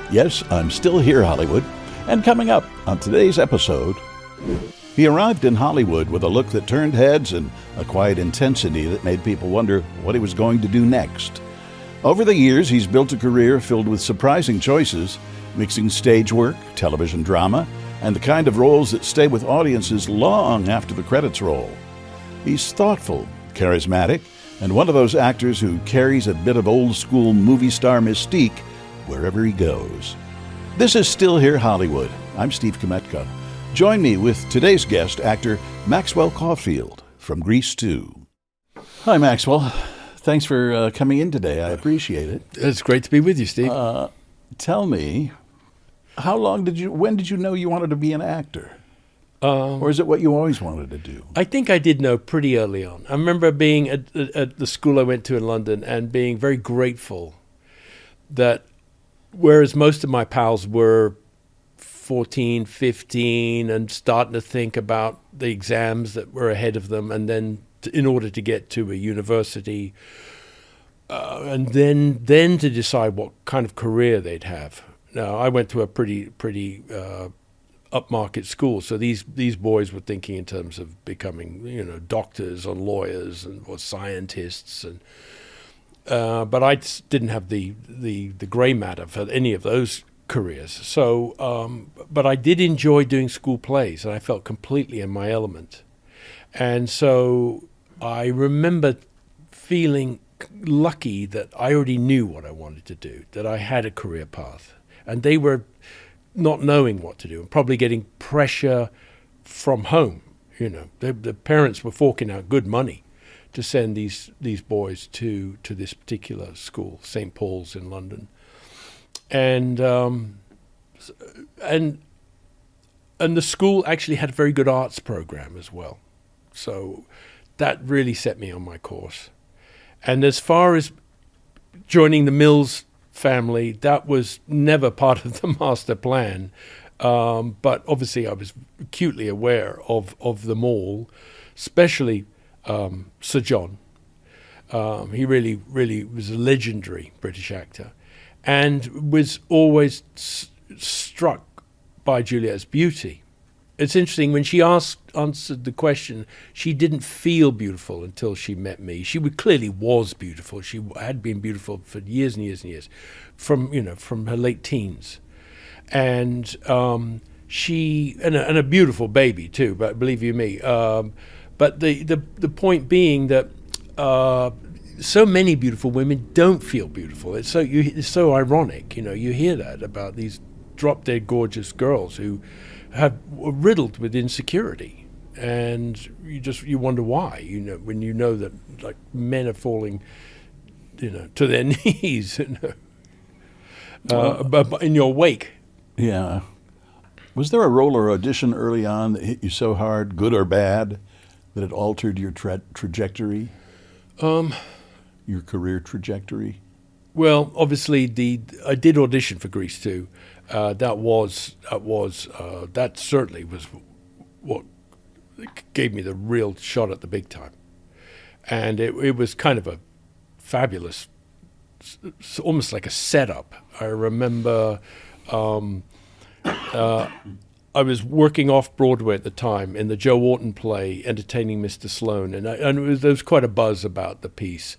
Yes, I'm still here, Hollywood. And coming up on today's episode, he arrived in Hollywood with a look that turned heads and a quiet intensity that made people wonder what he was going to do next. Over the years, he's built a career filled with surprising choices, mixing stage work, television drama, and the kind of roles that stay with audiences long after the credits roll. He's thoughtful, charismatic, and one of those actors who carries a bit of old-school movie star mystique wherever he goes. This is Still Here Hollywood. I'm Steve Kmetko. Join me with today's guest, actor Maxwell Caulfield from Grease 2. Hi, Maxwell. Thanks for coming in today. I appreciate it. It's great to be with you, Steve. Tell me, when did you know you wanted to be an actor? Or is it what you always wanted to do? I think I did know pretty early on. I remember being at the school I went to in London and being very grateful that whereas most of my pals were 14, 15 and starting to think about the exams that were ahead of them and then in order to get to a university and then to decide what kind of career they'd have. Now, I went to a pretty upmarket school, so these boys were thinking in terms of becoming, doctors or lawyers or scientists, and but I didn't have the gray matter for any of those careers. So, but I did enjoy doing school plays, and I felt completely in my element. And so I remember feeling lucky that I already knew what I wanted to do, that I had a career path, and they were not knowing what to do and probably getting pressure from home. The parents were forking out good money to send these boys to this particular school, St. Paul's in London, and the school actually had a very good arts program as well, so that really set me on my course. And as far as joining the Mills family, that was never part of the master plan, but obviously I was acutely aware of them all, especially Sir John. He really was a legendary British actor and was always struck by Juliet's beauty. It's interesting, when she answered the question, she didn't feel beautiful until she met me. She clearly was beautiful. She had been beautiful for years and years and years, from her late teens. And she and a beautiful baby too, but believe you me. But the point being that so many beautiful women don't feel beautiful. It's so ironic. You hear that about these drop-dead gorgeous girls who were riddled with insecurity, and you wonder why. When you know that like men are falling, to their knees, but in your wake. Yeah. Was there a role or audition early on that hit you so hard, good or bad, that it altered your trajectory? Your career trajectory? Well, obviously, I did audition for Grease 2. That certainly was what gave me the real shot at the big time, and it was kind of a fabulous, almost like a setup. I remember I was working off Broadway at the time in the Joe Orton play, Entertaining Mr. Sloan, and there was quite a buzz about the piece.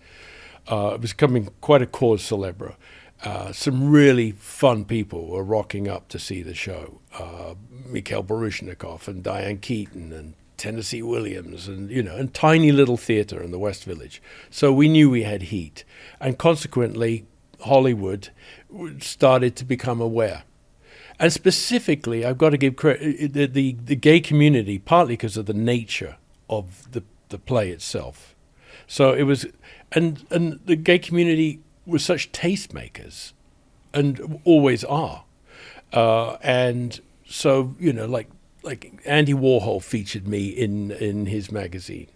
It was becoming quite a cause célèbre. Some really fun people were rocking up to see the show. Mikhail Baryshnikov and Diane Keaton and Tennessee Williams and tiny little theater in the West Village. So we knew we had heat. And consequently, Hollywood started to become aware. And specifically, I've got to give credit, the gay community, partly because of the nature of the play itself. So it was, and the gay community were such tastemakers, and always are. And so, like Andy Warhol featured me in his magazine,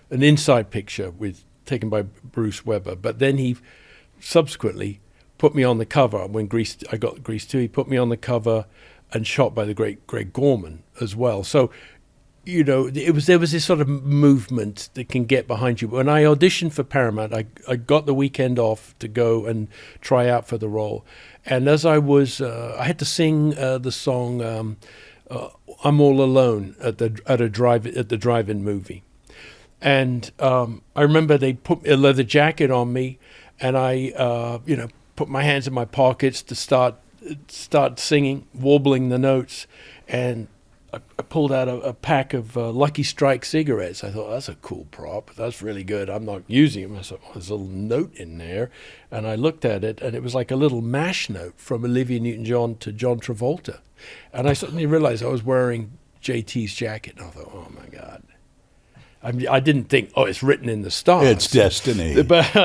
an inside picture taken by Bruce Weber. But then he subsequently put me on the cover when I got Grease 2. He put me on the cover and shot by the great Greg Gorman as well. So there was this sort of movement that can get behind you. When I auditioned for Paramount, I got the weekend off to go and try out for the role, and as I was, I had to sing the song "I'm All Alone" at the drive-in movie, and I remember they put a leather jacket on me, and I put my hands in my pockets to start singing, warbling the notes, and I pulled out a pack of Lucky Strike cigarettes. I thought, that's a cool prop. That's really good. I'm not using them. I thought, there's a little note in there. And I looked at it, and it was like a little MASH note from Olivia Newton-John to John Travolta. And I suddenly realized I was wearing JT's jacket. And I thought, oh, my God. I didn't think, it's written in the stars. It's destiny. But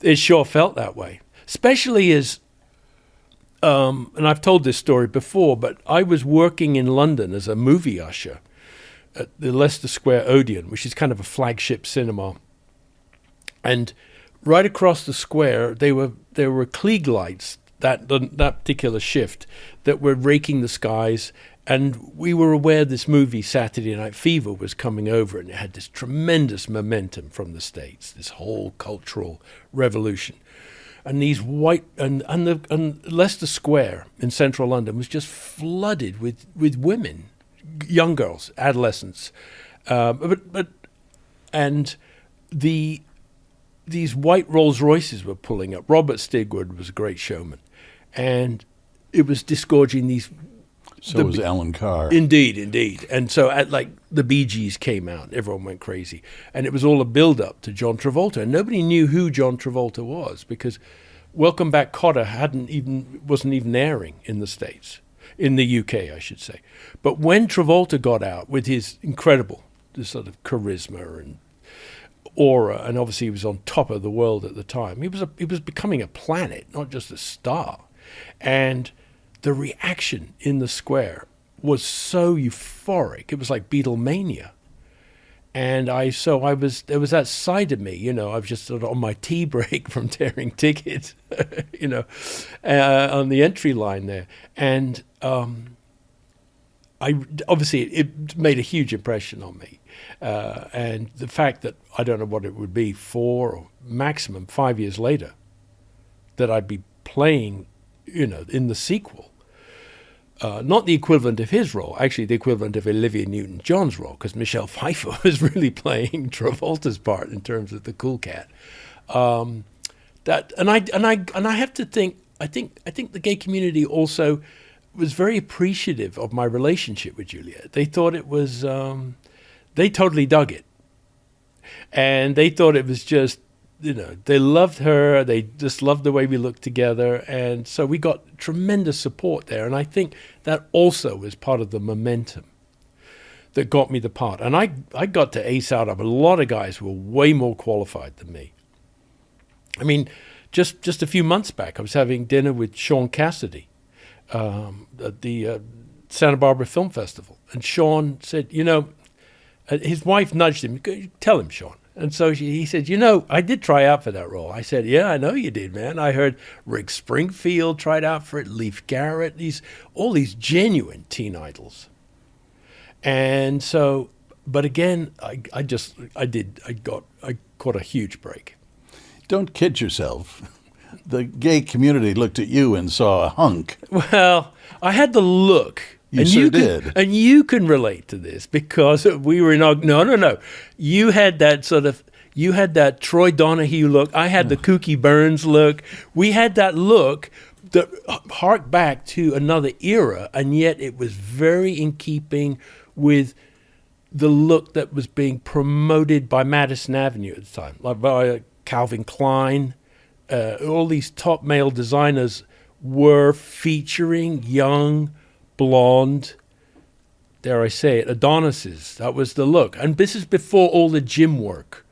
it sure felt that way. Especially as... and I've told this story before, but I was working in London as a movie usher at the Leicester Square Odeon, which is kind of a flagship cinema. And right across the square, there were Klieg lights that particular shift that were raking the skies. And we were aware this movie, Saturday Night Fever, was coming over, and it had this tremendous momentum from the States, this whole cultural revolution. And these white and Leicester Square in central London was just flooded with women, young girls, adolescents, and these white Rolls Royces were pulling up. Robert Stigwood was a great showman, and it was disgorging these. So was Alan Carr. Indeed. And so the Bee Gees came out, everyone went crazy. And it was all a build-up to John Travolta. And nobody knew who John Travolta was because Welcome Back, Kotter wasn't even airing in the States, in the UK, I should say. But when Travolta got out with his incredible sort of charisma and aura, and obviously he was on top of the world at the time, he was becoming a planet, not just a star. And the reaction in the square was so euphoric. It was like Beatlemania. And there was that side of me, I was just sort of on my tea break from tearing tickets, on the entry line there. And it made a huge impression on me. And the fact that I don't know what it would be 4 or maximum 5 years later that I'd be playing, in the sequel. Not the equivalent of his role, actually the equivalent of Olivia Newton-John's role, because Michelle Pfeiffer was really playing Travolta's part in terms of the cool cat. I have to think. I think the gay community also was very appreciative of my relationship with Juliet. They thought it was. They totally dug it, and they thought it was just. They loved her. They just loved the way we looked together. And so we got tremendous support there. And I think that also was part of the momentum that got me the part. And I got to ace out of a lot of guys who were way more qualified than me. I mean, just a few months back, I was having dinner with Sean Cassidy at the Santa Barbara Film Festival. And Sean said, his wife nudged him, tell him, Sean. And so he said, I did try out for that role. I said, yeah, I know you did, man. I heard Rick Springfield tried out for it, Leif Garrett, all these genuine teen idols. And so, but again, I caught a huge break. Don't kid yourself. The gay community looked at you and saw a hunk. Well, I had the look. You sure did. And you can relate to this because we were in... No. You had that Troy Donahue look. I had the Kooky Burns look. We had that look that harked back to another era, and yet it was very in keeping with the look that was being promoted by Madison Avenue at the time, like by Calvin Klein. All these top male designers were featuring young, blonde, dare I say it, Adonises. That was the look. And this is before all the gym work.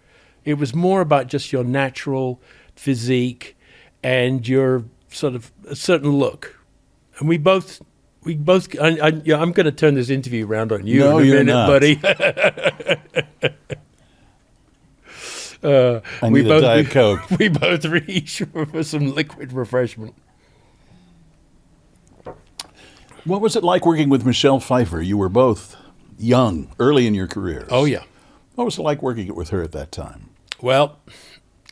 It was more about just your natural physique and your sort of a certain look. And we both. I'm going to turn this interview around on you in a minute, not. Buddy. I need a Diet Coke. We both reach for some liquid refreshment. What was it like working with Michelle Pfeiffer? You were both young, early in your careers. Oh, yeah. What was it like working with her at that time? Well,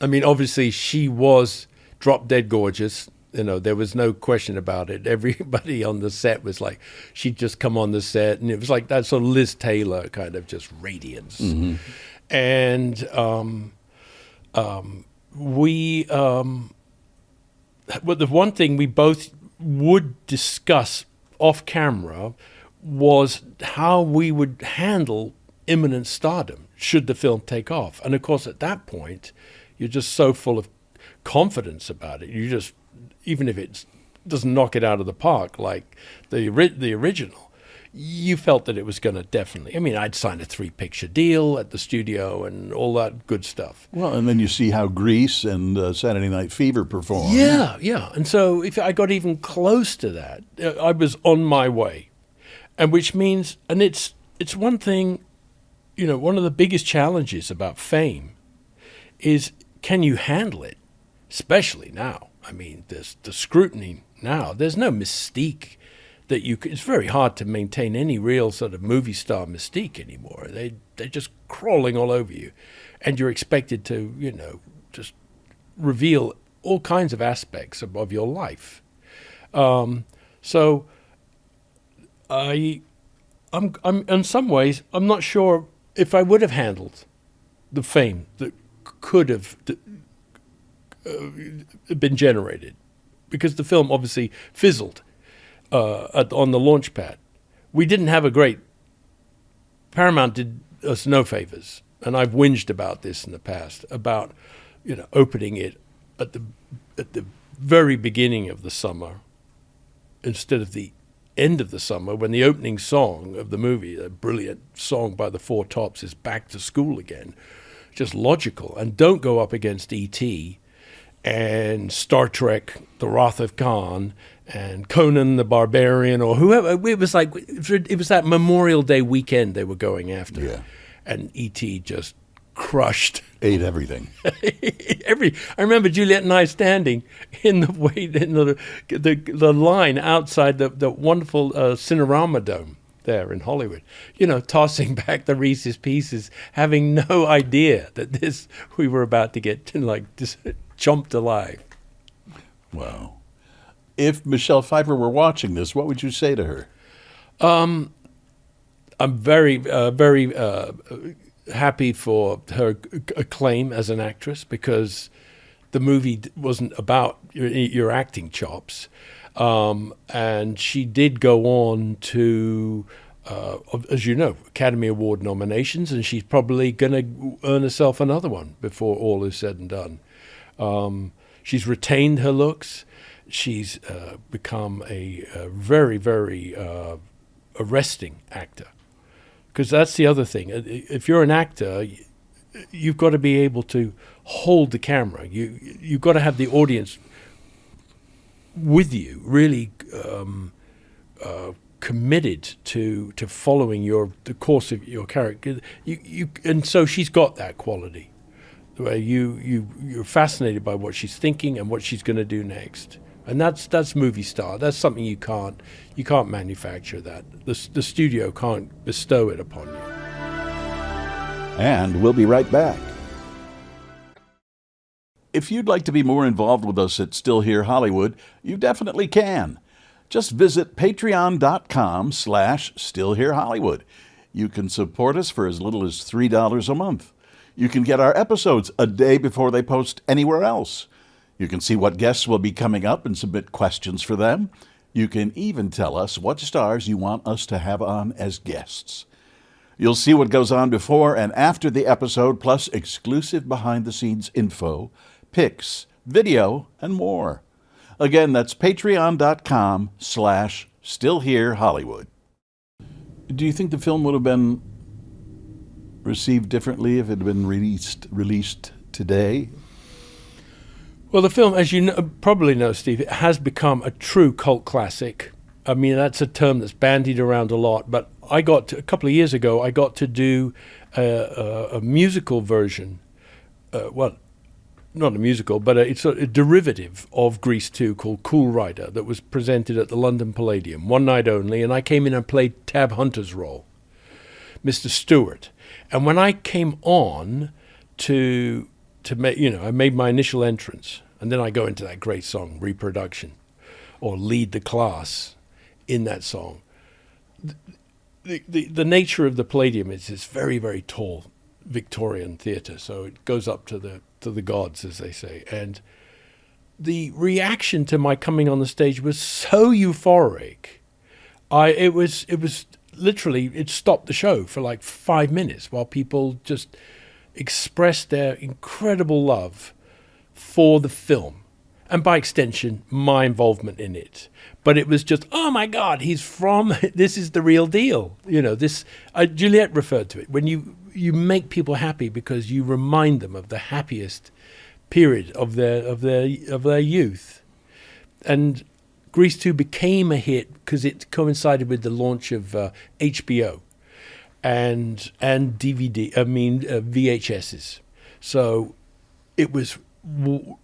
I mean, obviously she was drop dead gorgeous. There was no question about it. Everybody on the set was like, she'd just come on the set, and it was like that sort of Liz Taylor kind of just radiance. Mm-hmm. And well, the one thing we both would discuss off camera was how we would handle imminent stardom should the film take off. And of course, at that point, you're just so full of confidence about it. You just, even if it doesn't knock it out of the park like the original, you felt that it was going to definitely. I mean, I'd signed a 3-picture deal at the studio and all that good stuff. Well, and then you see how Grease and Saturday Night Fever performed. Yeah. And so if I got even close to that, I was on my way. And which means, and it's one thing, one of the biggest challenges about fame is, can you handle it? Especially now. I mean, there's the scrutiny now. There's no mystique that it's very hard to maintain any real sort of movie star mystique anymore. They're just crawling all over you. And you're expected to, just reveal all kinds of aspects of your life. So I'm in some ways, I'm not sure if I would have handled the fame that could have been generated, because the film obviously fizzled on the launch pad. We didn't have a great. Paramount did us no favors, and I've whinged about this in the past about opening it at the very beginning of the summer instead of the end of the summer, when the opening song of the movie, a brilliant song by the Four Tops, is Back to School Again. Just logical. And don't go up against E.T. and Star Trek, The Wrath of Khan, and Conan the Barbarian, or whoever. It was that Memorial Day weekend they were going after. Yeah. And E.T. just crushed. Ate everything. I remember Juliet and I standing in the line outside the wonderful Cinerama Dome there in Hollywood, tossing back the Reese's Pieces, having no idea that we were about to get just chomped alive. Wow. If Michelle Pfeiffer were watching this, what would you say to her? I'm very, very happy for her acclaim as an actress, because the movie wasn't about your acting chops. And she did go on to, as you know, Academy Award nominations, and she's probably going to earn herself another one before all is said and done. She's retained her looks. She's become a very, very arresting actor. Because that's the other thing. If you're an actor, you've got to be able to hold the camera. You've got to have the audience with you, really committed to following the course of your character. And so she's got that quality, where you're fascinated by what she's thinking and what she's going to do next. And that's movie star. That's something you can't manufacture. That the studio can't bestow it upon you. And we'll be right back. If you'd like to be more involved with us at Still Here Hollywood, you definitely can. Just visit patreon.com/StillHereHollywood. You can support us for as little as $3 a month. You can get our episodes a day before they post anywhere else. You can see what guests will be coming up and submit questions for them. You can even tell us what stars you want us to have on as guests. You'll see what goes on before and after the episode, plus exclusive behind-the-scenes info, pics, video, and more. Again, that's patreon.com/StillHereHollywood. Do you think the film would have been received differently if it had been released today? Well, the film, as you probably know, Steve, it has become a true cult classic. I mean, that's a term that's bandied around a lot, but a couple of years ago, I got to do a musical version. Well, not a musical, but it's a derivative of Grease 2 called Cool Rider that was presented at the London Palladium, one night only, and I came in and played Tab Hunter's role. Mr. Stewart. And when I came on to make, I made my initial entrance, and then I go into that great song, Reproduction, or lead the class in that song. The nature of the Palladium is it's very, very tall Victorian theatre, so it goes up to the gods, as they say. And the reaction to my coming on the stage was so euphoric. It was literally, it stopped the show for like 5 minutes while people just expressed their incredible love for the film, and by extension, my involvement in it. But it was just, oh my God, this is the real deal. Juliet referred to it. When you make people happy because you remind them of the happiest period of their youth. And Grease 2 became a hit because it coincided with the launch of HBO and VHSs. So it was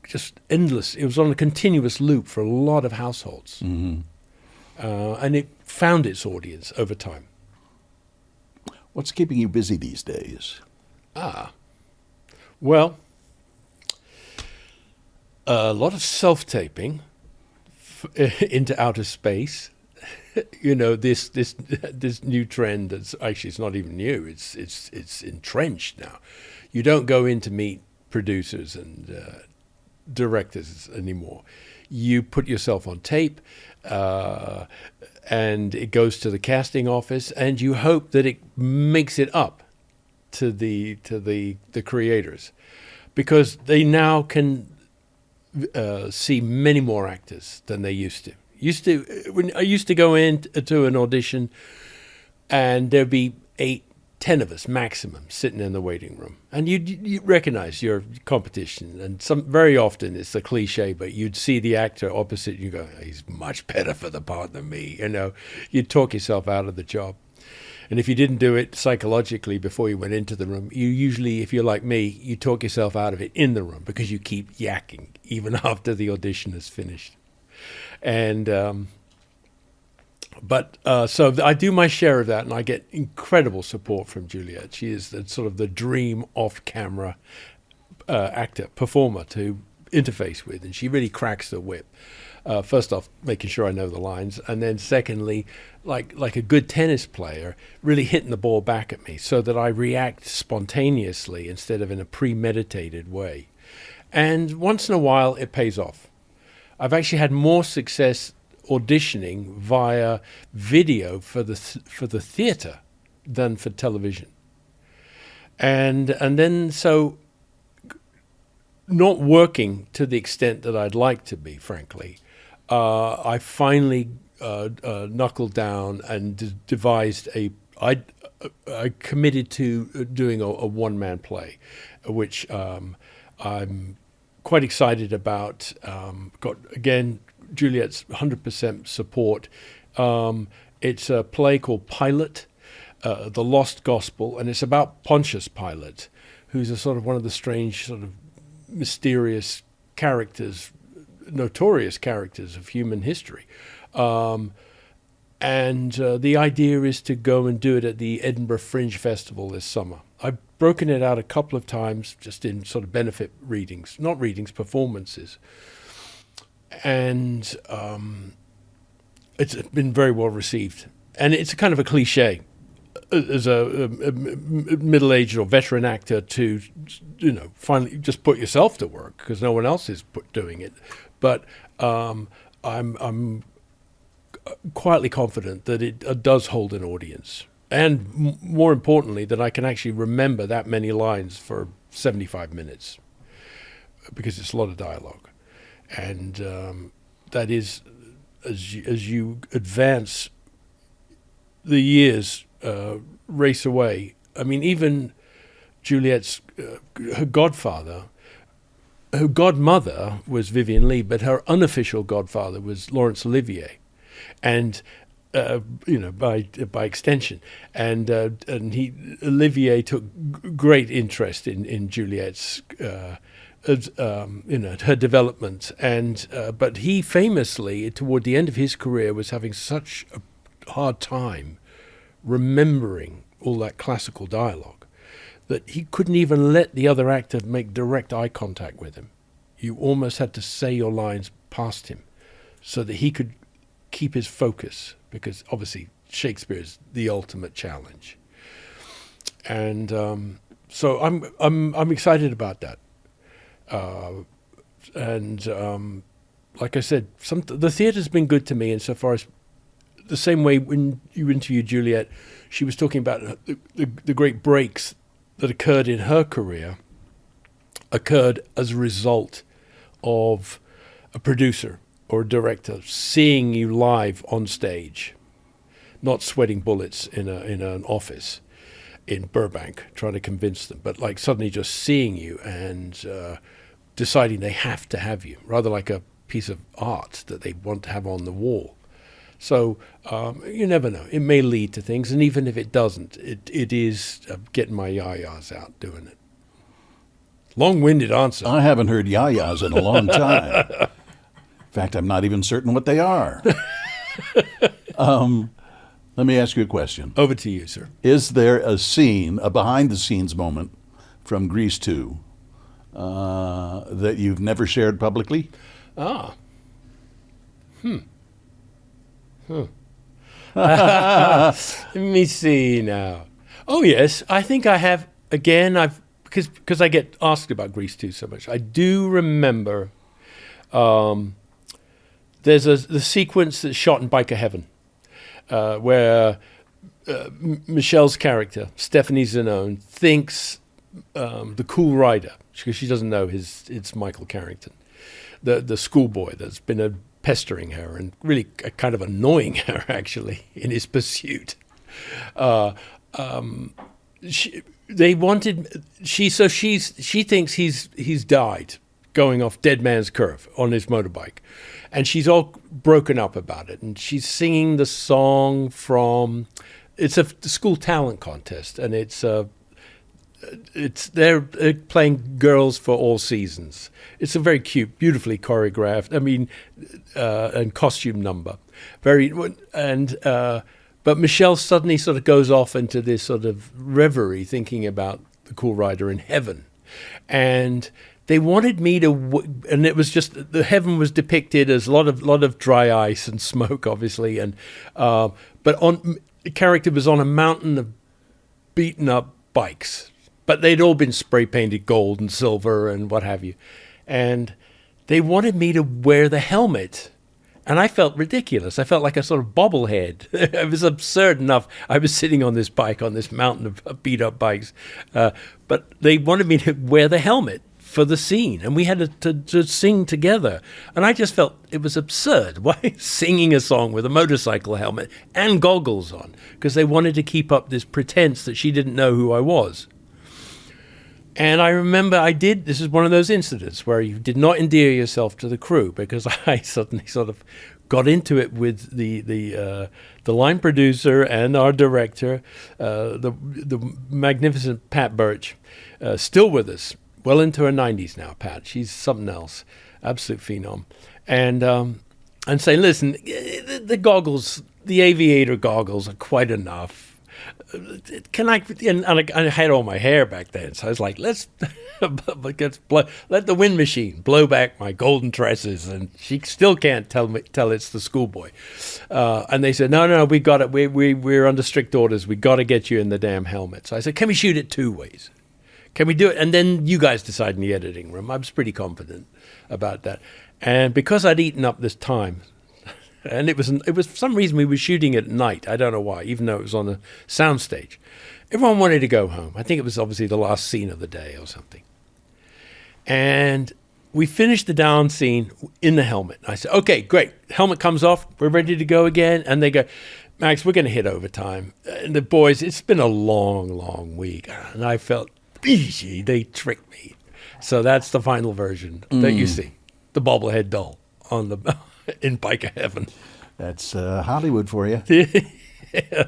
just endless. It was on a continuous loop for a lot of households. Mm-hmm. And it found its audience over time. What's keeping you busy these days? Well, a lot of self-taping into outer space. This new trend that's actually, it's not even new. It's entrenched now. You don't go in to meet producers and directors anymore. You put yourself on tape, and it goes to the casting office, and you hope that it makes it up to the creators, because they now can see many more actors than they used to. When I used to go in to an audition, and there'd be 8-10 of us maximum sitting in the waiting room, and you recognize your competition, and very often it's a cliche, but you'd see the actor opposite, and you go, he's much better for the part than me. You'd talk yourself out of the job. And if you didn't do it psychologically before you went into the room, you usually, if you're like me, you talk yourself out of it in the room because you keep yakking even after the audition is finished. And so I do my share of that, and I get incredible support from Juliet. She is sort of the dream off-camera actor, performer to interface with, and she really cracks the whip. First off, making sure I know the lines, and then secondly, like a good tennis player, really hitting the ball back at me so that I react spontaneously instead of in a premeditated way. And once in a while, it pays off. I've actually had more success auditioning via video for the theatre than for television. And then so not working to the extent that I'd like to be, frankly, I finally knuckled down and devised I committed to doing a one-man play, which I'm quite excited about. Got, again, Juliet's 100% support. It's a play called Pilate, The Lost Gospel, and it's about Pontius Pilate, who's a sort of one of the strange, sort of mysterious characters, notorious characters of human history. And the idea is to go and do it at the Edinburgh Fringe Festival this summer. I've broken it out a couple of times just in sort of benefit readings, not readings, performances. And it's been very well received. And it's a kind of a cliche as a middle-aged or veteran actor to, finally just put yourself to work because no one else is doing it. But I'm quietly confident that it does hold an audience. And more importantly, that I can actually remember that many lines for 75 minutes because it's a lot of dialogue. And that is, as you advance, the years race away. I mean, even Juliet's, her godmother was Vivien Leigh, but her unofficial godfather was Laurence Olivier. And by extension, and Olivier took great interest in Juliet's, her development, and but he famously, toward the end of his career, was having such a hard time remembering all that classical dialogue, that he couldn't even let the other actor make direct eye contact with him. You almost had to say your lines past him so that he could keep his focus, because obviously Shakespeare is the ultimate challenge. And so I'm excited about that. Like I said, the theatre's been good to me insofar as the same way when you interviewed Juliet, she was talking about the great breaks that occurred in her career occurred as a result of a producer or a director seeing you live on stage, not sweating bullets in an office in Burbank trying to convince them, but like suddenly just seeing you and deciding they have to have you, rather like a piece of art that they want to have on the wall. So you never know. It may lead to things, and even if it doesn't, it is getting my yayas out doing it. Long-winded answer. I haven't heard yayas in a long time. In fact, I'm not even certain what they are. Let me ask you a question. Over to you, sir. Is there a scene, a behind-the-scenes moment from Grease 2 that you've never shared publicly? Let me see now. Oh yes, I think I have. Again, because I get asked about Grease 2 so much. I do remember. There's the sequence that's shot in Biker Heaven, where Michelle's character, Stephanie Zanone, thinks the cool rider, because she doesn't know it's Michael Carrington, the schoolboy that's been pestering her and really kind of annoying her actually in his pursuit. She thinks he's died going off Dead Man's Curve on his motorbike, and she's all broken up about it, and she's singing the song from, it's a school talent contest, and they're playing Girls for All Seasons. It's a very cute, beautifully choreographed, and costume number. But Michelle suddenly sort of goes off into this sort of reverie, thinking about the cool rider in heaven. And they wanted me to, and it was just, the heaven was depicted as a lot of dry ice and smoke, obviously. But the character was on a mountain of beaten up bikes. But they'd all been spray painted gold and silver and what have you. And they wanted me to wear the helmet. And I felt ridiculous. I felt like a sort of bobblehead. It was absurd enough. I was sitting on this bike, on this mountain of beat up bikes. But they wanted me to wear the helmet for the scene. And we had to sing together. And I just felt it was absurd. Why singing a song with a motorcycle helmet and goggles on? Because they wanted to keep up this pretense that she didn't know who I was. And I remember this is one of those incidents where you did not endear yourself to the crew, because I suddenly sort of got into it with the line producer and our director, the magnificent Pat Birch, still with us, well into her 90s now, Pat. She's something else, absolute phenom. And say, listen, the goggles, the aviator goggles are quite enough. Can I? And I had all my hair back then, so I was like, let the wind machine blow back my golden tresses, and she still can't tell it's the schoolboy. And they said, no, we got it. We're under strict orders. We got to get you in the damn helmet. So I said, can we shoot it 2 ways? Can we do it? And then you guys decide in the editing room. I was pretty confident about that, and because I'd eaten up this time. And it was for some reason we were shooting at night. I don't know why, even though it was on a soundstage. Everyone wanted to go home. I think it was obviously the last scene of the day or something. And we finished the down scene in the helmet. I said, okay, great. Helmet comes off. We're ready to go again. And they go, Max, we're going to hit overtime. And the boys, it's been a long, long week. And I felt, they tricked me. So that's the final version that you see. The bobblehead doll on the... in Biker Heaven. That's Hollywood for you. Yeah.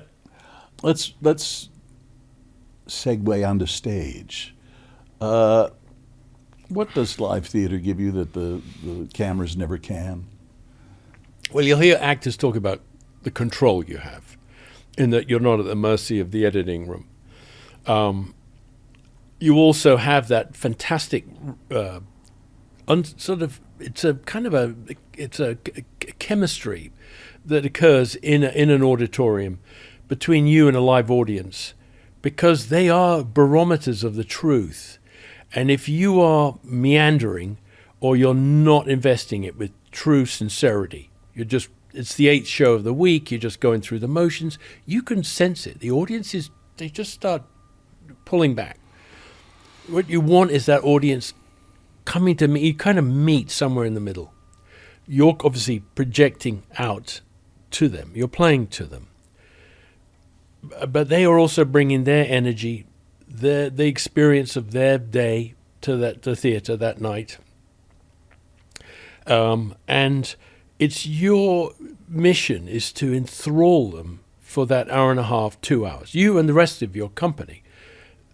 Let's segue onto stage. What does live theater give you that the cameras never can? Well, you'll hear actors talk about the control you have. in that you're not at the mercy of the editing room. You also have that fantastic it's a chemistry that occurs in an auditorium between you and a live audience, because they are barometers of the truth. And if you are meandering or you're not investing it with true sincerity, it's the 8th show of the week, you're just going through the motions, you can sense it. The audiences, they just start pulling back. What you want is that audience coming to meet, you kind of meet somewhere in the middle. You're obviously projecting out to them, you're playing to them. But they are also bringing their energy, the experience of their day to the theatre that night. And it's your mission is to enthrall them for that hour and a half, 2 hours. You and the rest of your company.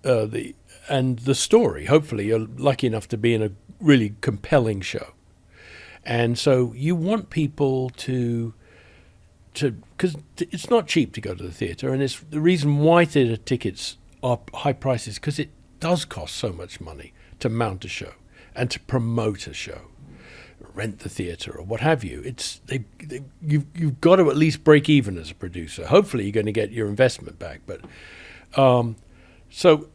And the story, hopefully you're lucky enough to be in a really compelling show. And so you want people to because it's not cheap to go to the theatre, and it's the reason why theatre tickets are high prices, because it does cost so much money to mount a show and to promote a show, rent the theatre or what have you. You've got to at least break even as a producer. Hopefully you're going to get your investment back, but so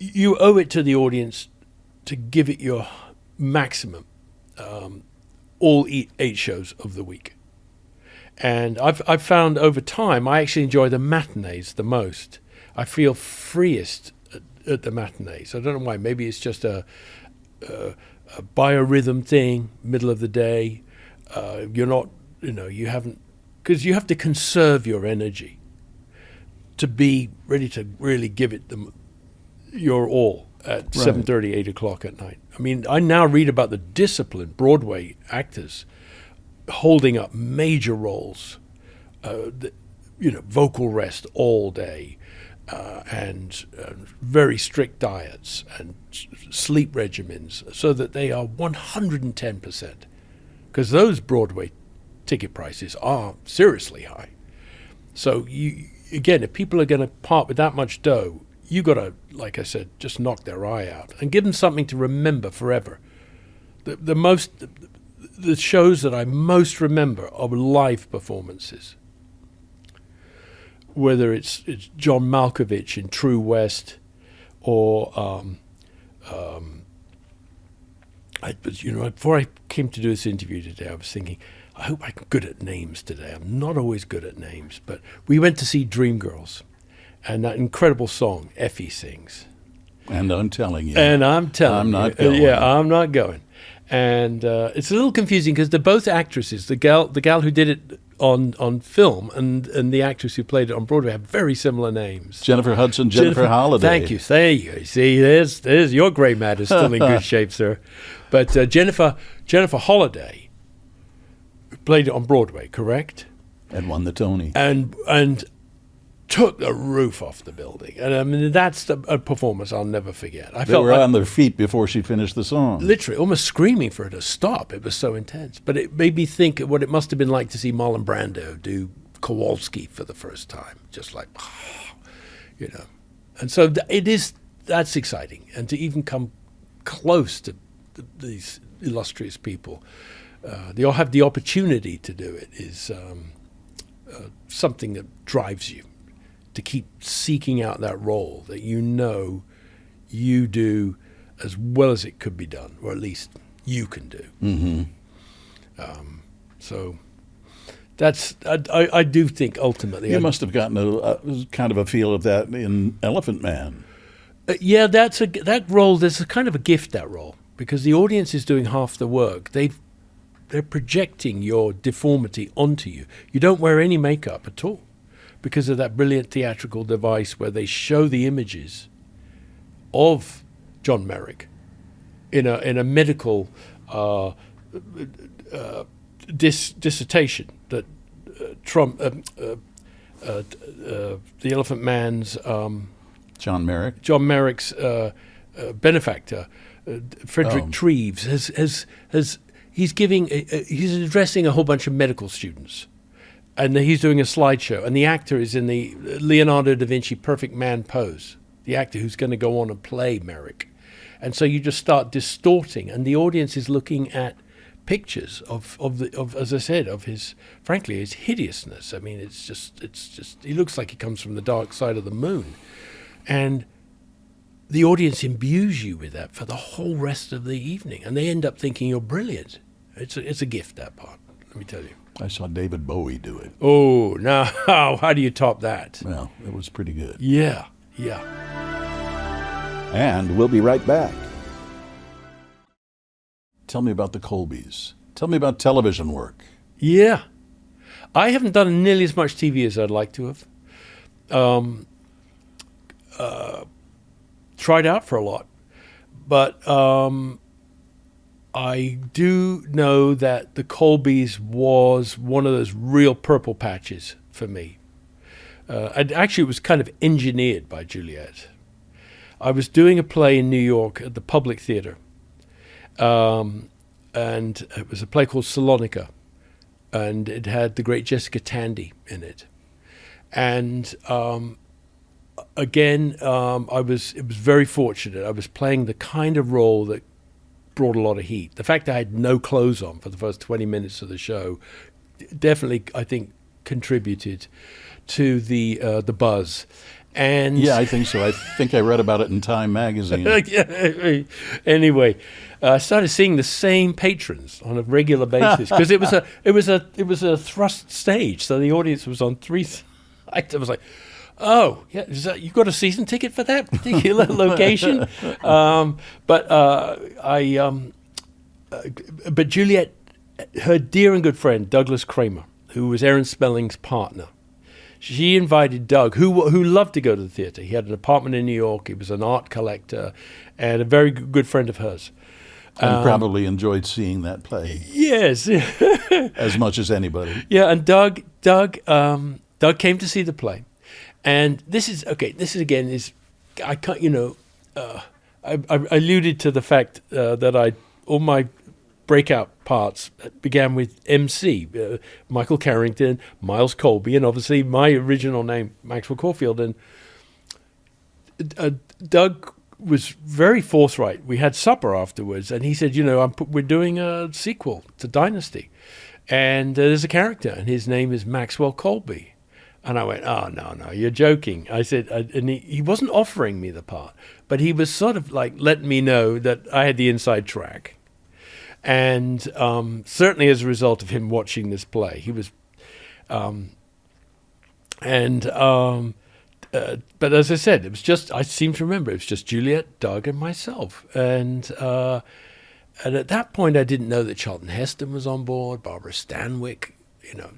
you owe it to the audience to give it your maximum all 8 shows of the week. And I've found over time I actually enjoy the matinees the most. I feel freest at the matinees. I don't know why. Maybe it's just a biorhythm thing, middle of the day. You're not, you haven't, because you have to conserve your energy to be ready to really give it your all at 7:30, 8 o'clock at night. I mean, I now read about the disciplined Broadway actors holding up major roles, vocal rest all day, and very strict diets and sleep regimens, so that they are 110%. Because those Broadway ticket prices are seriously high. So again, if people are going to part with that much dough, you got to, like I said, just knock their eye out and give them something to remember forever. The shows that I most remember are live performances. Whether it's John Malkovich in True West, or before I came to do this interview today, I was thinking, I hope I'm good at names today. I'm not always good at names, but we went to see Dreamgirls, and that incredible song Effie sings. And I'm telling you. And I'm telling I'm you. not going. I'm not going. And it's a little confusing because they're both actresses. The gal who did it on film and the actress who played it on Broadway have very similar names. Jennifer Hudson, Jennifer Holliday. Thank you. There you see, there's your grey matter still in good shape, sir. But Jennifer Holliday played it on Broadway, correct? And won the Tony. And took the roof off the building. And I mean, that's a performance I'll never forget. They were on their feet before she finished the song. Literally, almost screaming for her to stop. It was so intense. But it made me think of what it must have been like to see Marlon Brando do Kowalski for the first time. Just like, And so that's exciting. And to even come close to these illustrious people, they all have the opportunity to do it, is something that drives you to keep seeking out that role that you do as well as it could be done, or at least you can do. Mm-hmm. So that's I do think ultimately you must have gotten a kind of a feel of that in Elephant Man. Yeah, that role. There's a kind of a gift, that role, because the audience is doing half the work. They're projecting your deformity onto you. You don't wear any makeup at all, because of that brilliant theatrical device where they show the images of John Merrick in a medical dissertation that the Elephant Man's John Merrick's benefactor, Frederick Treves, he's addressing a whole bunch of medical students. and he's doing a slideshow, and the actor is in the Leonardo da Vinci perfect man pose, the actor who's going to go on and play Merrick. And so you just start distorting, and the audience is looking at pictures of as I said, of his, frankly, his hideousness. I mean, it's just he looks like he comes from the dark side of the moon, and the audience imbues you with that for the whole rest of the evening, and they end up thinking you're brilliant. It's a gift, that part, let me tell you. I saw David Bowie do it. Oh, now how do you top that? Well, it was pretty good. Yeah. And we'll be right back. Tell me about the Colbys. Tell me about television work. Yeah. I haven't done nearly as much TV as I'd like to have. Tried out for a lot. But I do know that the Colbys was one of those real purple patches for me. And actually, it was kind of engineered by Juliet. I was doing a play in New York at the Public Theater. And it was a play called Salonika. And it had the great Jessica Tandy in it. And again, it was very fortunate. I was playing the kind of role that brought a lot of heat. The fact that I had no clothes on for the first 20 minutes of the show definitely, I think, contributed to the buzz. And yeah, I think so. I think I read about it in Time magazine. Anyway, I started seeing the same patrons on a regular basis because it was a thrust stage, so the audience was on three sides. I was like, oh, yeah, you've got a season ticket for that particular location? But Juliet, her dear and good friend, Douglas Kramer, who was Aaron Spelling's partner, she invited Doug, who loved to go to the theater. He had an apartment in New York. He was an art collector and a very good friend of hers. And probably enjoyed seeing that play. Yes. As much as anybody. Yeah, and Doug came to see the play. And I alluded to the fact that all my breakout parts began with MC, Michael Carrington, Miles Colby, and obviously my original name, Maxwell Caulfield. And Doug was very forthright. We had supper afterwards, and he said, we're doing a sequel to Dynasty. And there's a character, and his name is Maxwell Colby. And I went, oh, no, you're joking. I said, and he wasn't offering me the part, but he was sort of like letting me know that I had the inside track. And certainly as a result of him watching this play, he was, but as I said, it was just, I seem to remember, it was just Juliet, Doug, and myself. And at that point, I didn't know that Charlton Heston was on board, Barbara Stanwyck,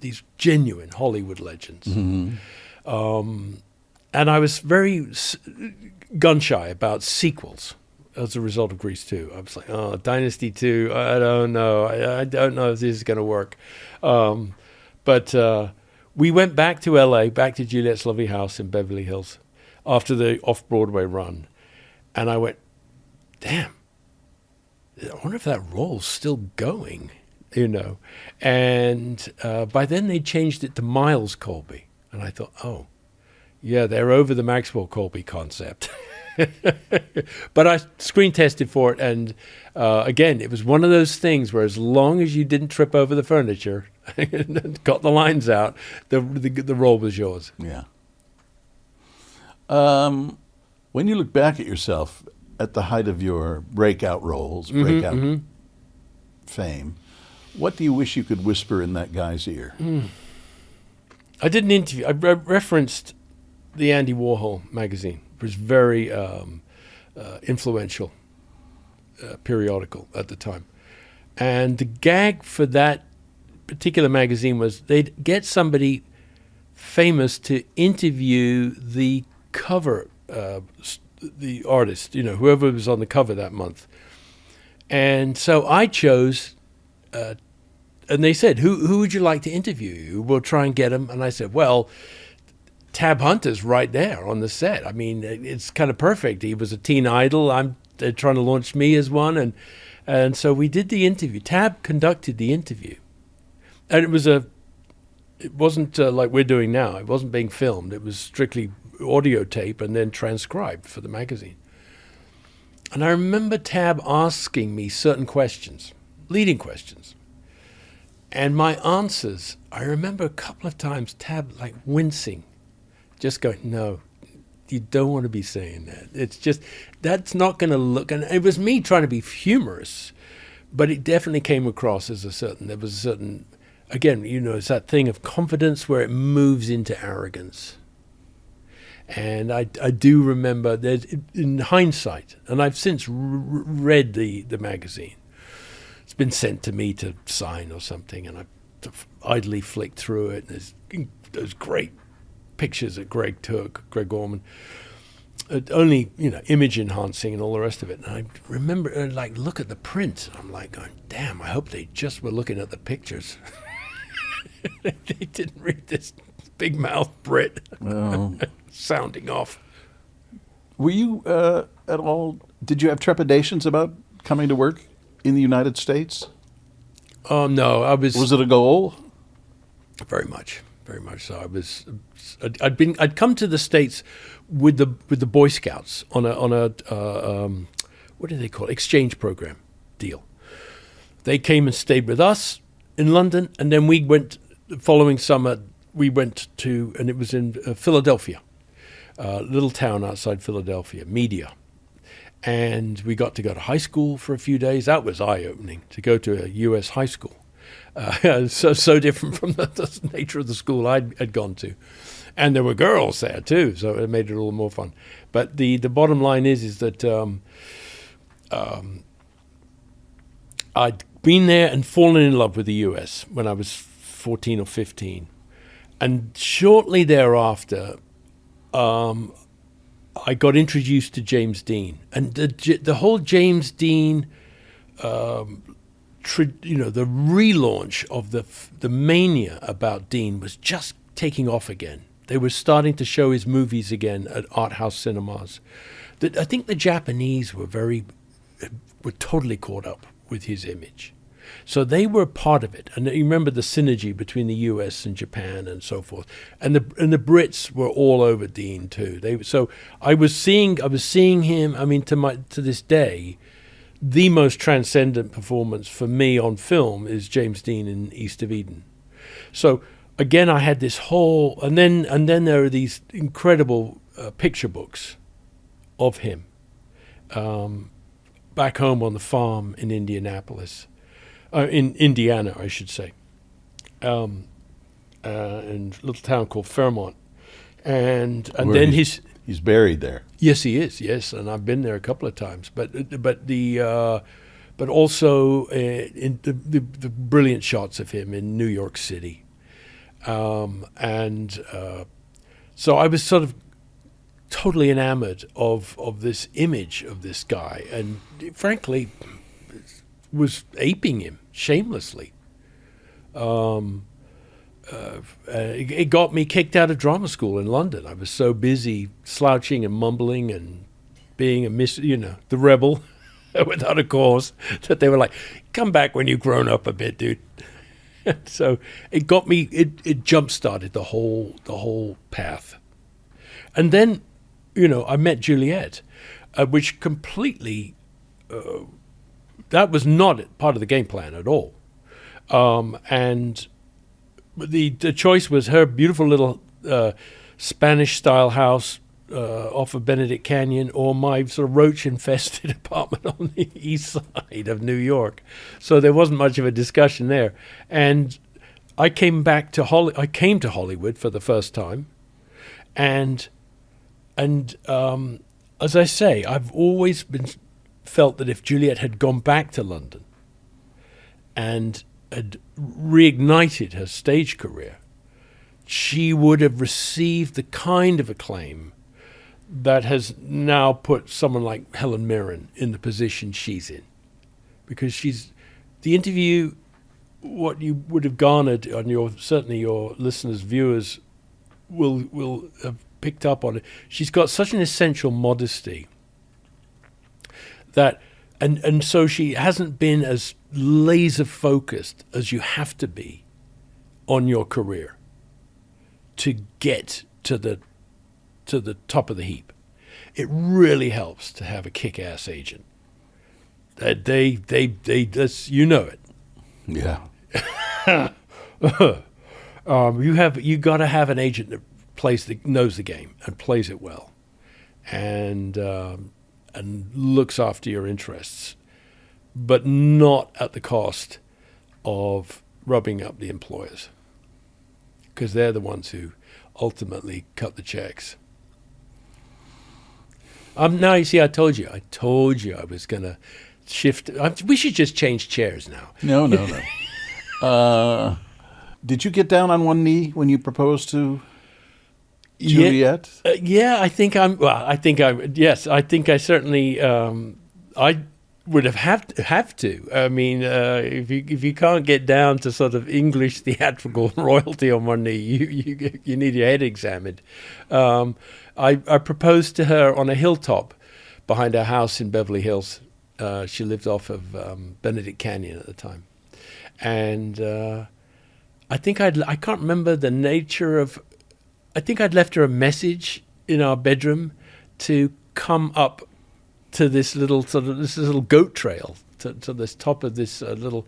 these genuine Hollywood legends. Mm-hmm. And I was very gun-shy about sequels as a result of Grease 2. I was like, oh, Dynasty 2, I don't know. I don't know if this is going to work. But we went back to L.A., back to Juliet's lovely house in Beverly Hills after the off-Broadway run. And I went, damn, I wonder if that role's still going, And by then they changed it to Miles Colby. And I thought, oh, yeah, they're over the Maxwell Colby concept. But I screen tested for it, and again, it was one of those things where as long as you didn't trip over the furniture, got the lines out, the role was yours. Yeah. When you look back at yourself at the height of your breakout roles, fame, what do you wish you could whisper in that guy's ear? I did an interview. I referenced the Andy Warhol magazine. It was very influential periodical at the time. And the gag for that particular magazine was they'd get somebody famous to interview the cover, the artist, whoever was on the cover that month. And so I chose, and they said, who would you like to interview? We'll try and get him. And I said, well, Tab Hunter's right there on the set. I mean, it's kind of perfect. He was a teen idol. They're trying to launch me as one. And so we did the interview. Tab conducted the interview. And it It wasn't like we're doing now. It wasn't being filmed. It was strictly audio tape and then transcribed for the magazine. And I remember Tab asking me certain questions, leading questions. And my answers, I remember a couple of times Tab like wincing, just going, no, you don't want to be saying that. It's just, that's not going to look, and it was me trying to be humorous, but it definitely came across as there was a certain, again, it's that thing of confidence where it moves into arrogance. And I do remember that in hindsight, and I've since read the magazine. It's been sent to me to sign or something, and I idly flicked through it. And there's those great pictures that Greg took, Greg Orman. Only, image enhancing and all the rest of it. And I remember, look at the print. I'm like going, damn, I hope they just were looking at the pictures. They didn't read this big mouth Brit sounding off. Were you at all, did you have trepidations about coming to work in the United States? Oh, no, I was... Was it a goal? Very much so. I'd come to the States with the Boy Scouts on a what do they call it? Exchange program deal. They came and stayed with us in London, and then we went, the following summer, we went to, and it was in Philadelphia, a little town outside Philadelphia, Media. And we got to go to high school for a few days. That was eye-opening, to go to a U.S. high school. So different from the nature of the school I'd gone to. And there were girls there too, so it made it a little more fun. But the bottom line is that I'd been there and fallen in love with the U.S. when I was 14 or 15. And shortly thereafter, I got introduced to James Dean. And the whole James Dean, the relaunch of the mania about Dean was just taking off again. They were starting to show his movies again at art house cinemas. I think the Japanese were totally caught up with his image. So they were part of it. And you remember the synergy between the US and Japan and so forth. And the Brits were all over Dean too. So I was seeing him, I mean, to this day, the most transcendent performance for me on film is James Dean in East of Eden. So again, I had this whole, and then there are these incredible picture books of him back home on the farm in Indianapolis, in Indiana, I should say, in a little town called Fairmont, and then he's buried there. Yes, he is. Yes, and I've been there a couple of times. But also in the brilliant shots of him in New York City, so I was sort of totally enamored of this image of this guy, and frankly, was aping him shamelessly. It got me kicked out of drama school in London. I was so busy slouching and mumbling and being the rebel without a cause, that they were like, come back when you've grown up a bit, dude. So it got me, it jump-started the whole path. And then, I met Juliet, which completely, that was not part of the game plan at all. And the choice was her beautiful little Spanish-style house off of Benedict Canyon, or my sort of roach-infested apartment on the east side of New York. So there wasn't much of a discussion there. And I came to Hollywood for the first time, and as I say, I've always felt that if Juliet had gone back to London and had reignited her stage career, she would have received the kind of acclaim that has now put someone like Helen Mirren in the position she's in. Because the interview, what you would have garnered on certainly your listeners, viewers will have picked up on it. She's got such an essential modesty that, and so she hasn't been as laser focused as you have to be on your career. to get to the top of the heap. It really helps to have a kick-ass agent. They you know it. Yeah. You got to have an agent that knows the game and plays it well, and looks after your interests, but not at the cost of rubbing up the employers, because they're the ones who ultimately cut the checks. Now you see, I told you I was going to shift. We should just change chairs now. No. Did you get down on one knee when you proposed to Juliet? Yeah, I think yes, I think I certainly. I would have to. I mean, if you can't get down to sort of English theatrical royalty on one knee, you need your head examined. I proposed to her on a hilltop behind our house in Beverly Hills. She lived off of Benedict Canyon at the time, and I think I can't remember the nature of. I think I'd left her a message in our bedroom to come up to this little goat trail to this top of this little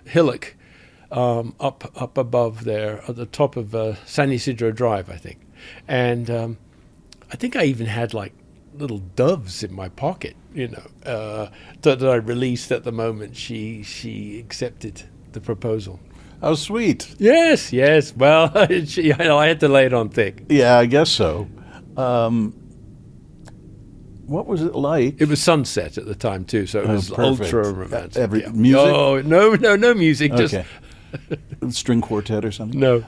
hillock up above there at the top of San Isidro Drive, I think, and I think I even had like little doves in my pocket, that I released at the moment she accepted the proposal. How sweet. Yes. Well, I had to lay it on thick. Yeah, I guess so. What was it like? It was sunset at the time too, so it was perfect. ultra romantic. Music? Oh, no music. Okay. Just string quartet or something? No.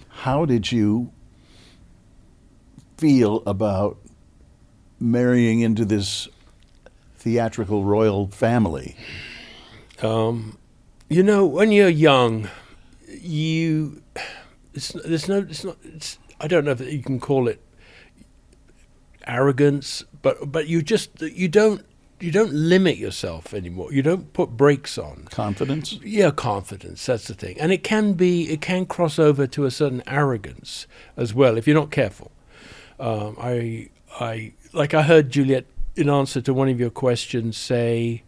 How did you feel about marrying into this theatrical royal family? When you're young, I don't know if you can call it arrogance, but you don't limit yourself anymore. You don't put brakes on. Confidence? Yeah, confidence. That's the thing, and it can cross over to a certain arrogance as well if you're not careful. I heard Juliet, in answer to one of your questions, say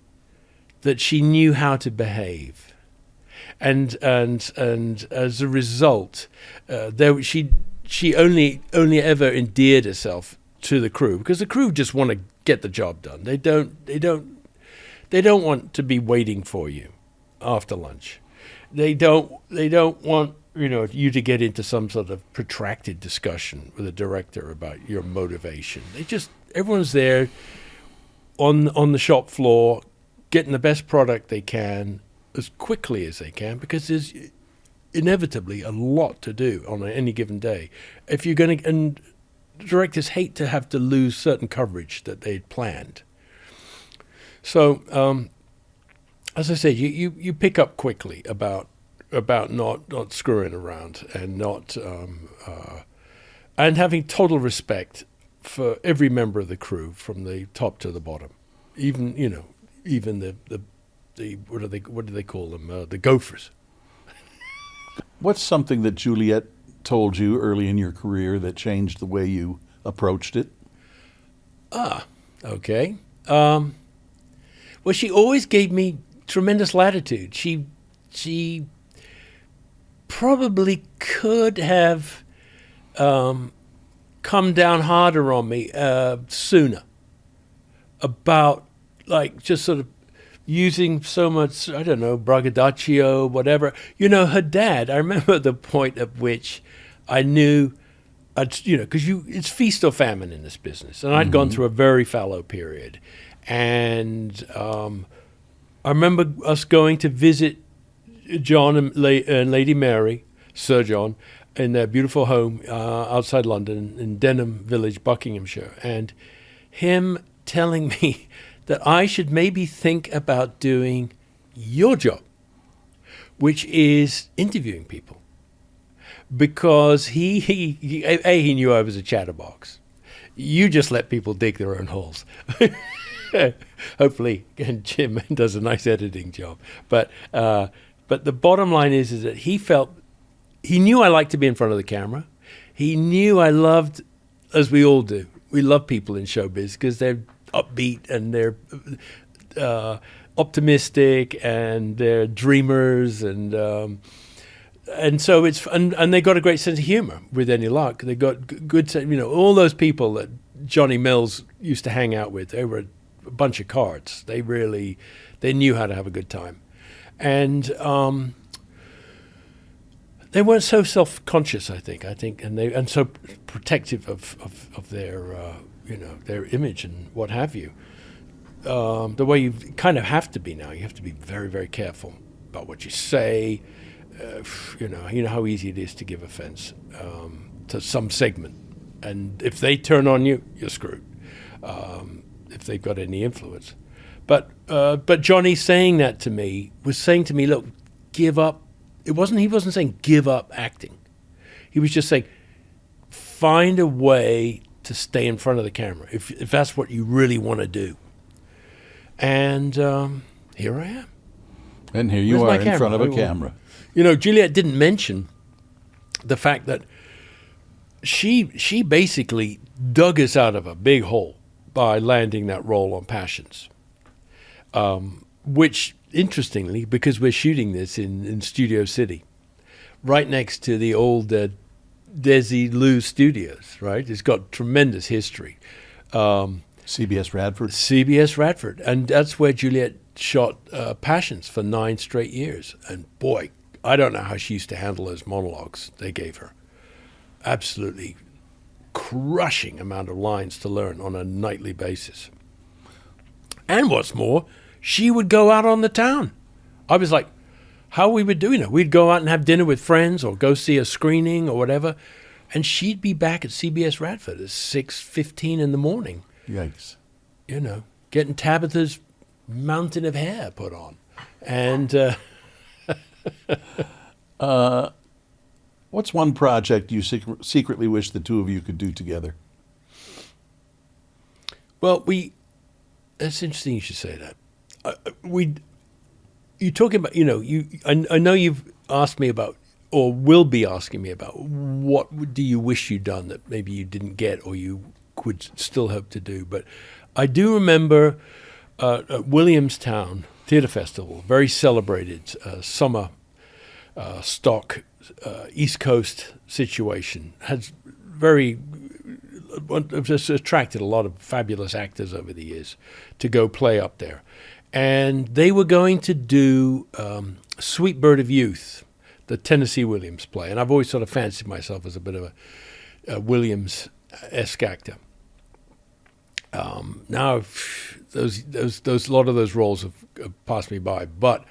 that she knew how to behave. And as a result, she only ever endeared herself to the crew because the crew just want to get the job done. They don't want to be waiting for you after lunch. They don't want you to get into some sort of protracted discussion with a director about your motivation. Everyone's there on the shop floor, getting the best product they can as quickly as they can, because there's inevitably a lot to do on any given day. If you're going to, and directors hate to have to lose certain coverage that they'd planned. So, as I said, you pick up quickly about not screwing around and not and having total respect for every member of the crew from the top to the bottom, even the what do they call them? The gophers. What's something that Juliet told you early in your career that changed the way you approached it? Okay. Well, she always gave me tremendous latitude. She probably could have come down harder on me sooner about just sort of using so much, I don't know, braggadocio, whatever. Her dad, I remember the point at which I knew, because it's feast or famine in this business. And I'd gone through a very fallow period. And I remember us going to visit John and Lady Mary, Sir John, in their beautiful home outside London in Denham Village, Buckinghamshire. And him telling me that I should maybe think about doing your job, which is interviewing people. Because he knew I was a chatterbox. You just let people dig their own holes. Hopefully, and Jim does a nice editing job. But the bottom line is that he felt he knew I liked to be in front of the camera. He knew I loved, as we all do, we love people in showbiz because they're upbeat and they're optimistic and they're dreamers and so it's and they got a great sense of humor with any luck. They got good, all those people that Johnny Mills used to hang out with. They were a bunch of cards. They knew how to have a good time, and they weren't so self-conscious. I think, and so protective of their their image and what have you. The way you kind of have to be now. You have to be very, very careful about what you say. You know how easy it is to give offense to some segment, and if they turn on you, you're screwed. If they've got any influence, but Johnny saying that to me was saying to me, look, give up. He wasn't saying give up acting. He was just saying find a way to stay in front of the camera if that's what you really want to do. And here I am. And here you are in front of a camera. Juliette didn't mention the fact that she basically dug us out of a big hole by landing that role on Passions, which, interestingly, because we're shooting this in Studio City, right next to the old Desi Lou Studios, right? It's got tremendous history. CBS Radford. CBS Radford. And that's where Juliette shot Passions for 9 straight years. And boy, I don't know how she used to handle those monologues they gave her. Absolutely crushing amount of lines to learn on a nightly basis. And what's more, she would go out on the town. I was like, how we were doing it? We'd go out and have dinner with friends or go see a screening or whatever. And she'd be back at CBS Radford at 6:15 in the morning. Yikes. Getting Tabitha's mountain of hair put on. And what's one project you secretly wish the two of you could do together? Well, that's interesting you should say that. You're talking about, I know you've asked me about, or will be asking me about, what do you wish you'd done that maybe you didn't get or you would still hope to do. But I do remember at Williamstown Theatre Festival, very celebrated summer stock East Coast situation, has just attracted a lot of fabulous actors over the years to go play up there. And they were going to do Sweet Bird of Youth, the Tennessee Williams play. And I've always sort of fancied myself as a bit of a Williams-esque actor. Now, those a lot of those roles have passed me by, but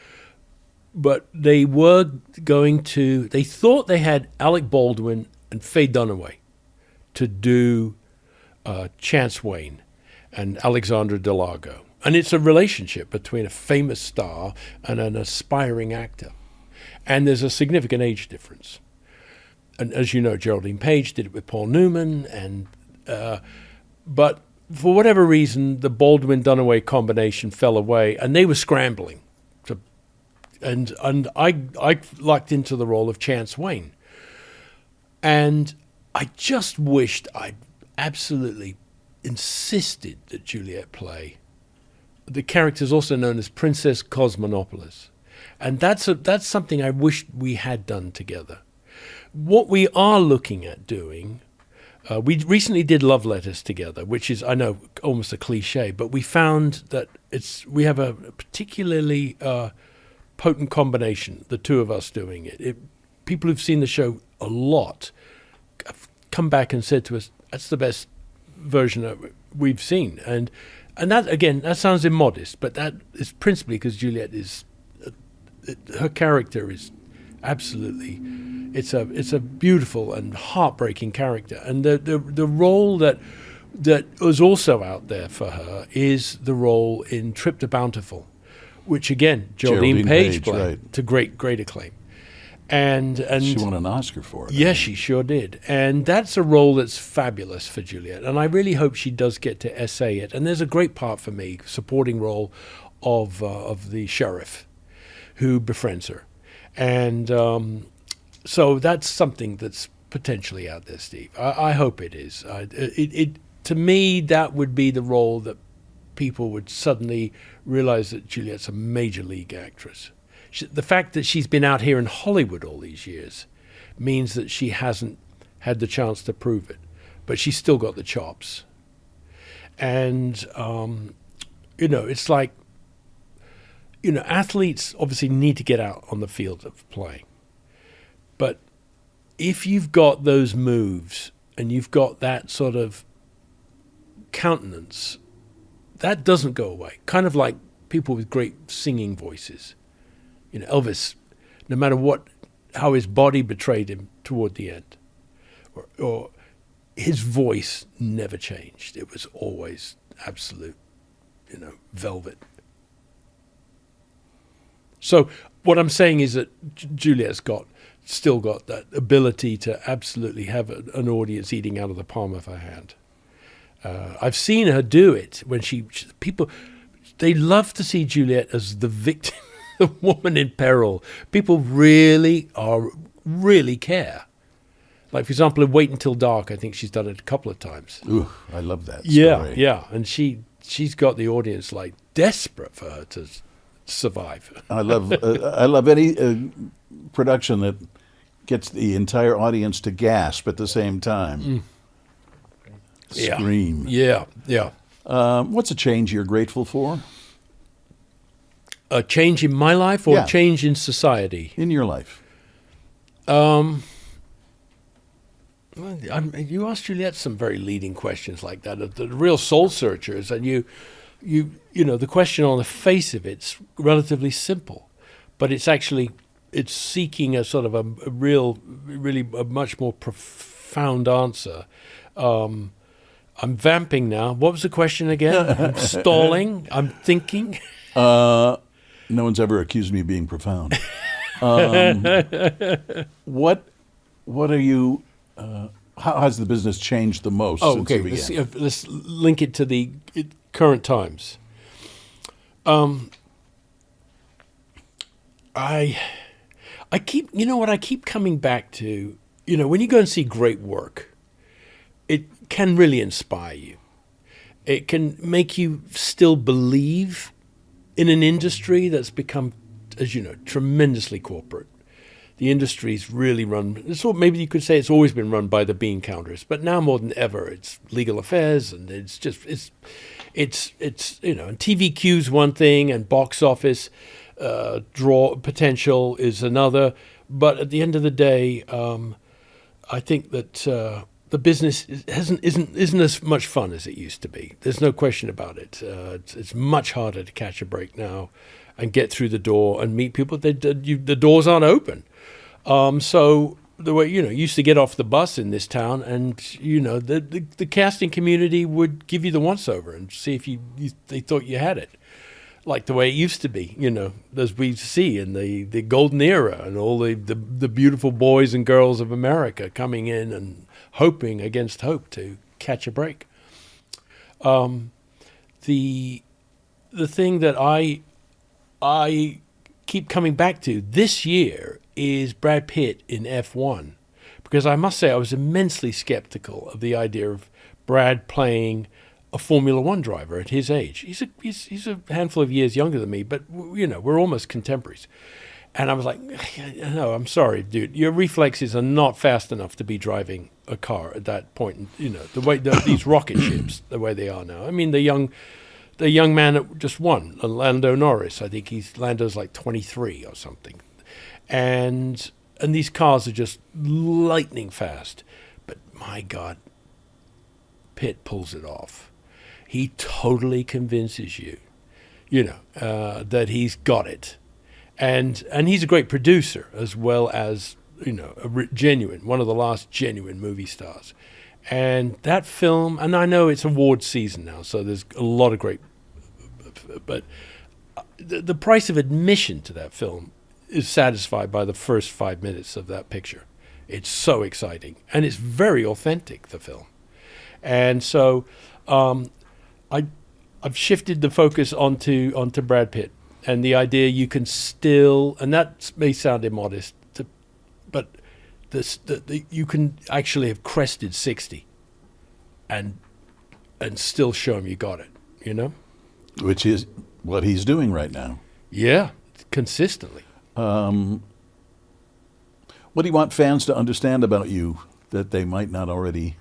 they were going to. They thought they had Alec Baldwin and Faye Dunaway to do Chance Wayne and Alexandra Delago, and it's a relationship between a famous star and an aspiring actor, and there's a significant age difference. And as you know, Geraldine Page did it with Paul Newman, and but for whatever reason, the Baldwin-Dunaway combination fell away, and they were scrambling. And I lucked into the role of Chance Wayne. And I just wished I'd absolutely insisted that Juliette play. The character is also known as Princess Cosmonopolis. And that's something I wish we had done together. What we are looking at doing, we recently did Love Letters together, which is, I know, almost a cliche, but we found that we have a particularly potent combination, the two of us doing it. People who've seen the show a lot have come back and said to us, that's the best version of it we've seen. And that, again, that sounds immodest, but that is principally because Juliette is, her character is absolutely, it's a beautiful and heartbreaking character. And the role that was also out there for her is the role in Trip to Bountiful, which again Geraldine Page played, right, to great acclaim. And she won an Oscar for it. Yes, she sure did. And that's a role that's fabulous for Juliette. And I really hope she does get to essay it. And there's a great part for me, supporting role of the sheriff who befriends her. And So that's something that's potentially out there, Steve. I hope it is. To me, that would be the role that people would suddenly realize that Juliet's a major league actress. The fact that she's been out here in Hollywood all these years means that she hasn't had the chance to prove it, but she's still got the chops. And, it's like, athletes obviously need to get out on the field of play. But if you've got those moves and you've got that sort of countenance, that doesn't go away. Kind of like people with great singing voices. Elvis, no matter how his body betrayed him toward the end, or his voice never changed. It was always absolute, velvet. So what I'm saying is that Juliet's still got that ability to absolutely have an audience eating out of the palm of her hand. I've seen her do it when people, they love to see Juliet as the victim, the woman in peril. People really care. Like, for example, in Wait Until Dark, I think she's done it a couple of times. Ooh, I love that story. Yeah, and she's got the audience like desperate for her to survive. I love any production that gets the entire audience to gasp at the same time. Scream. Yeah. What's a change you're grateful for? A change in my life or a change in society? In your life. You asked Juliet some very leading questions like that, the real soul searchers, and the question on the face of it's relatively simple, but it's seeking a sort of a much more profound answer. I'm vamping now. What was the question again? I'm stalling. I'm thinking. No one's ever accused me of being profound. What are you? How has the business changed the most since you began? Let's link it to the current times. I keep coming back to, when you go and see great work, it can really inspire you. It can make you still believe in an industry that's become, as you know, tremendously corporate. The industry's really run, maybe you could say it's always been run by the bean counters, but now more than ever, it's legal affairs, and it's and TVQ's one thing, and box office draw potential is another. But at the end of the day, I think that the business isn't as much fun as it used to be. There's no question about it. It's much harder to catch a break now and get through the door and meet people. The doors aren't open. So the way, you used to get off the bus in this town, and the casting community would give you the once over and see if they thought you had it, like the way it used to be, as we see in the golden era, and all the beautiful boys and girls of America coming in and hoping against hope to catch a break. The thing that I keep coming back to this year is Brad Pitt in F1, because I must say I was immensely skeptical of the idea of Brad playing a Formula One driver at his age. He's a handful of years younger than me, but we're almost contemporaries. And I was like, no, I'm sorry, dude, your reflexes are not fast enough to be driving a car at that point. The way these rocket ships, the way they are now. I mean, the young man that just won, Lando Norris. I think Lando's like 23 or something. And these cars are just lightning fast. But my God, Pitt pulls it off. He totally convinces you, that he's got it. And he's a great producer as well as, one of the last genuine movie stars. And that film, and I know it's award season now, so there's a lot of great, but the price of admission to that film is satisfied by the first 5 minutes of that picture. It's so exciting, and it's very authentic, the film. And so I've shifted the focus onto Brad Pitt, and the idea you can still, and that may sound immodest, but you can actually have crested 60 and still show him you got it, you know? Which is what he's doing right now. Yeah, consistently. What do you want fans to understand about you that they might not already?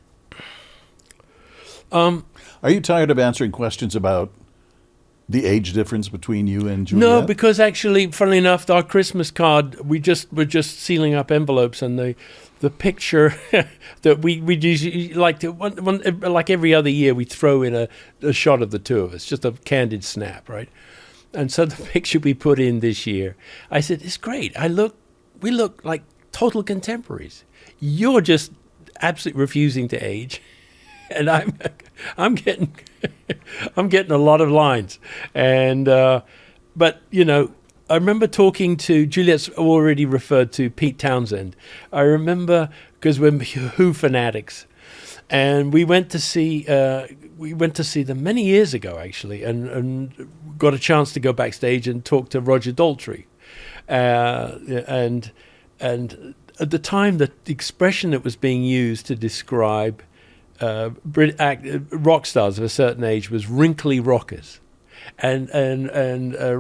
Are you tired of answering questions about the age difference between you and Juliet? No, because actually, funnily enough, our Christmas card, we're just sealing up envelopes, and the picture that we usually like to like every other year, we throw in a shot of the two of us, just a candid snap, right? And so the picture we put in this year, I said, it's great. We look like total contemporaries. You're just absolutely refusing to age, and I'm getting a lot of lines. And but you know, I remember talking to Juliet's already referred to Pete Townsend. I remember because we're Who fanatics, and we went to see them many years ago actually, and got a chance to go backstage and talk to Roger Daltrey, and at the time the expression that was being used to describe rock stars of a certain age was wrinkly rockers, and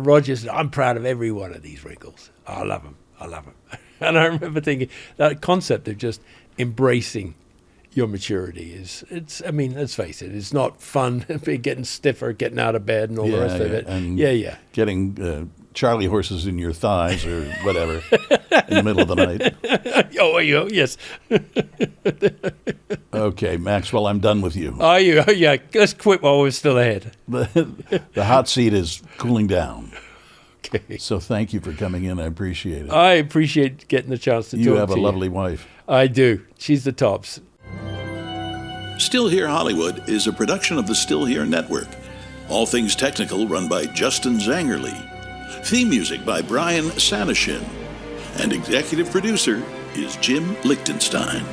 Roger said, I'm proud of every one of these wrinkles. I love them. And I remember thinking that concept of just embracing your maturity I mean, let's face it, it's not fun getting stiffer, getting out of bed and all the rest of it. And yeah. Getting Charlie horses in your thighs or whatever in the middle of the night. Oh, yes. Okay, Maxwell, I'm done with you. Are you? Oh, yeah. Let's quit while we're still ahead. The hot seat is cooling down. Okay. So thank you for coming in. I appreciate it. I appreciate getting the chance to talk to you. You have a lovely wife. I do. She's the tops. Still Here Hollywood is a production of the Still Here Network. All things technical run by Justin Zangerly. Theme music by Brian Sanishin. And executive producer is Jim Lichtenstein.